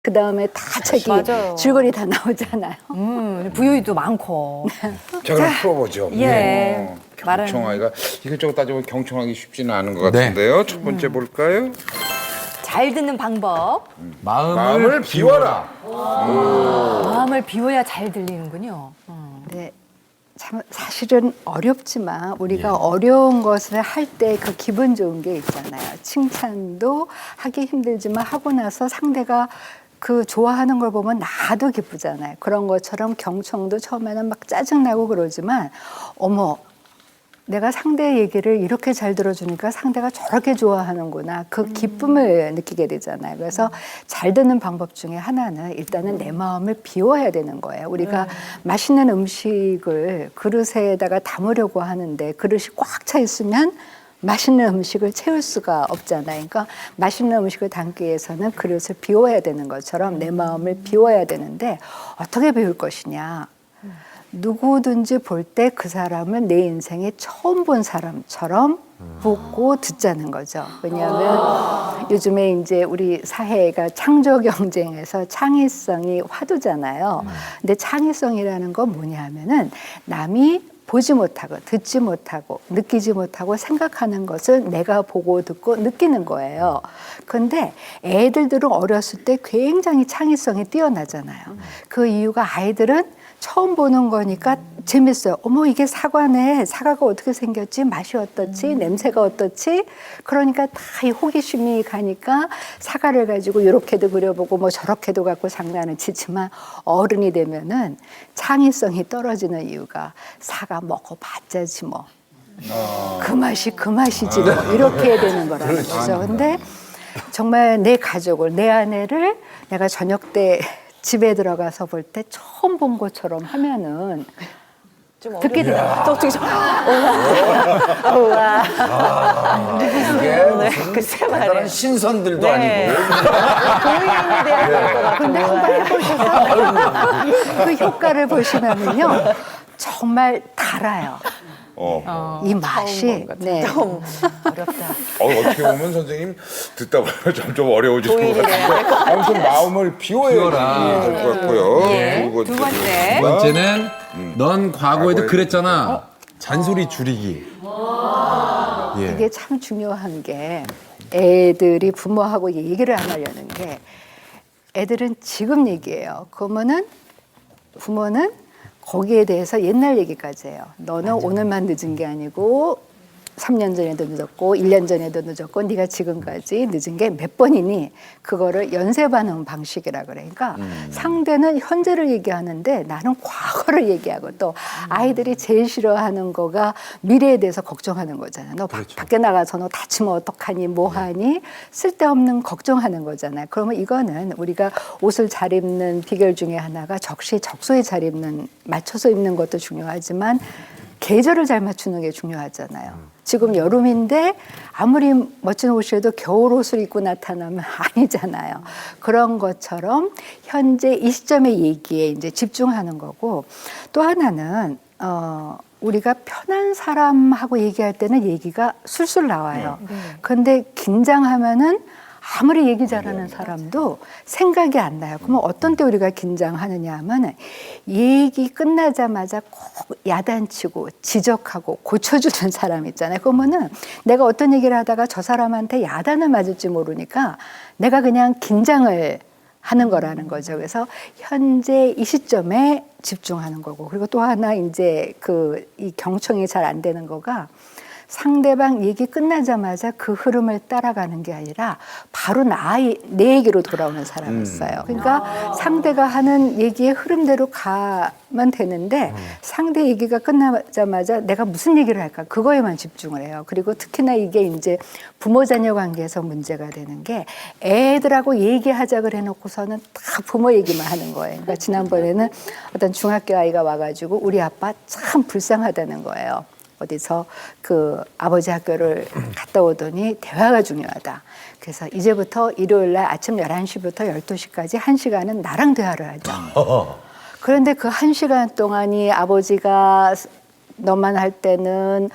그 다음에 다 저기 맞아요. 줄거리 다 나오잖아요. 부유도 많고. 자, 그럼 풀어보죠. 예. 경청하기가 이것저것 따져보면 경청하기 쉽지는 않은 것 네. 같은데요. 첫 번째 볼까요? 잘 듣는 방법. 마음을 비워라. 마음을 비워야 잘 들리는군요. 네. 참 사실은 어렵지만 우리가 어려운 것을 할 때 그 기분 좋은 게 있잖아요. 칭찬도 하기 힘들지만 하고 나서 상대가 그 좋아하는 걸 보면 나도 기쁘잖아요. 그런 것처럼 경청도 처음에는 막 짜증나고 그러지만 어머 내가 상대의 얘기를 이렇게 잘 들어주니까 상대가 저렇게 좋아하는구나. 그 기쁨을 느끼게 되잖아요. 그래서 잘 듣는 방법 중에 하나는 일단은 내 마음을 비워야 되는 거예요. 우리가 맛있는 음식을 그릇에다가 담으려고 하는데 그릇이 꽉 차 있으면 맛있는 음식을 채울 수가 없잖아요. 그러니까 맛있는 음식을 담기 위해서는 그릇을 비워야 되는 것처럼 내 마음을 비워야 되는데 어떻게 비울 것이냐. 누구든지 볼 때 그 사람은 내 인생에 처음 본 사람처럼 보고 듣자는 거죠. 왜냐하면 요즘에 이제 우리 사회가 창조 경쟁에서 창의성이 화두잖아요. 근데 창의성이라는 건 뭐냐 하면은 남이 보지 못하고 듣지 못하고 느끼지 못하고 생각하는 것을 내가 보고 듣고 느끼는 거예요. 그런데 애들들은 어렸을 때 굉장히 창의성이 뛰어나잖아요. 그 이유가 아이들은 처음 보는 거니까 재밌어요. 어머 이게 사과네. 사과가 어떻게 생겼지? 맛이 어떻지? 냄새가 어떻지? 그러니까 다 이 호기심이 가니까 사과를 가지고 이렇게도 그려보고 뭐 저렇게도 갖고 장난을 치지만 어른이 되면은 창의성이 떨어지는 이유가 사과 먹어봤자지 뭐. 그 맛이 그 맛이지 뭐 이렇게 되는 거라는 거죠. 근데 정말 내 가족을 내 아내를 내가 저녁 때 집에 들어가서 볼 때 처음 본 것처럼 하면은 듣게 되더라고요. 우와. 이게 글쎄 다른 말이에요. 신선들도 네. 아니고. 도움이 돼야 될 것 같아요. 근데 한번 해보셔서 그 효과를 보시면은요 정말 달아요. 이 맛이 네. 좀 어렵다. 어떻게 보면 선생님 듣다 보면 점점 어려워지는 것 같은데 아무튼 마음을 비워야 될 것 같고요. 두 번째. 두 번째는 넌 과거에도 그랬잖아. 잔소리 줄이기. 예. 이게 참 중요한 게 애들이 부모하고 얘기를 안 하려는 게 애들은 지금 얘기해요. 그러면은 부모는 거기에 대해서 옛날 얘기까지 해요. 너는 오늘만 늦은 게 아니고 3년 전에도 늦었고 1년 전에도 늦었고 네가 지금까지 늦은 게 몇 번이니 그거를 연쇄 반응 방식이라 그래. 그러니까 상대는 현재를 얘기하는데 나는 과거를 얘기하고 또 아이들이 제일 싫어하는 거가 미래에 대해서 걱정하는 거잖아요. 너 밖에 나가서 너 다치면 어떡하니 뭐하니 쓸데없는 걱정하는 거잖아요. 그러면 이거는 우리가 옷을 잘 입는 비결 중에 하나가 적소에 잘 입는 맞춰서 입는 것도 중요하지만 계절을 잘 맞추는 게 중요하잖아요. 지금 여름인데 아무리 멋진 옷이라도 겨울 옷을 입고 나타나면 아니잖아요. 그런 것처럼 현재 이 시점의 얘기에 이제 집중하는 거고 또 하나는 우리가 편한 사람하고 얘기할 때는 얘기가 술술 나와요. 근데 긴장하면은 아무리 얘기 잘하는 사람도 생각이 안 나요. 그러면 어떤 때 우리가 긴장하느냐 하면 얘기 끝나자마자 꼭 야단치고 지적하고 고쳐주는 사람 있잖아요. 그러면은 내가 어떤 얘기를 하다가 저 사람한테 야단을 맞을지 모르니까 내가 그냥 긴장을 하는 거라는 거죠. 그래서 현재 이 시점에 집중하는 거고 그리고 또 하나 이제 이 경청이 잘 안 되는 거가 상대방 얘기 끝나자마자 그 흐름을 따라가는 게 아니라 바로 내 얘기로 돌아오는 사람이 있어요. 그러니까 상대가 하는 얘기의 흐름대로 가면 되는데 상대 얘기가 끝나자마자 내가 무슨 얘기를 할까 그거에만 집중을 해요. 그리고 특히나 이게 이제 부모 자녀 관계에서 문제가 되는 게 애들하고 얘기하자 그래 놓고서는 다 부모 얘기만 하는 거예요. 그러니까 지난번에는 어떤 중학교 아이가 와가지고 우리 아빠 참 불쌍하다는 거예요. 어디서 그 아버지 학교를 갔다 오더니 대화가 중요하다. 그래서 이제부터 일요일 날 아침 11시부터 12시까지 1시간은 나랑 대화를 하자. 그런데 그 1시간 동안이 아버지가 너만 할 때는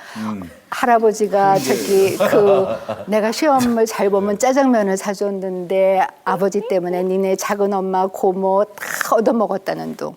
할아버지가 저기 그 내가 시험을 잘 보면 짜장면을 사줬는데 아버지 때문에 니네 작은 엄마 고모 다 얻어먹었다는 둥.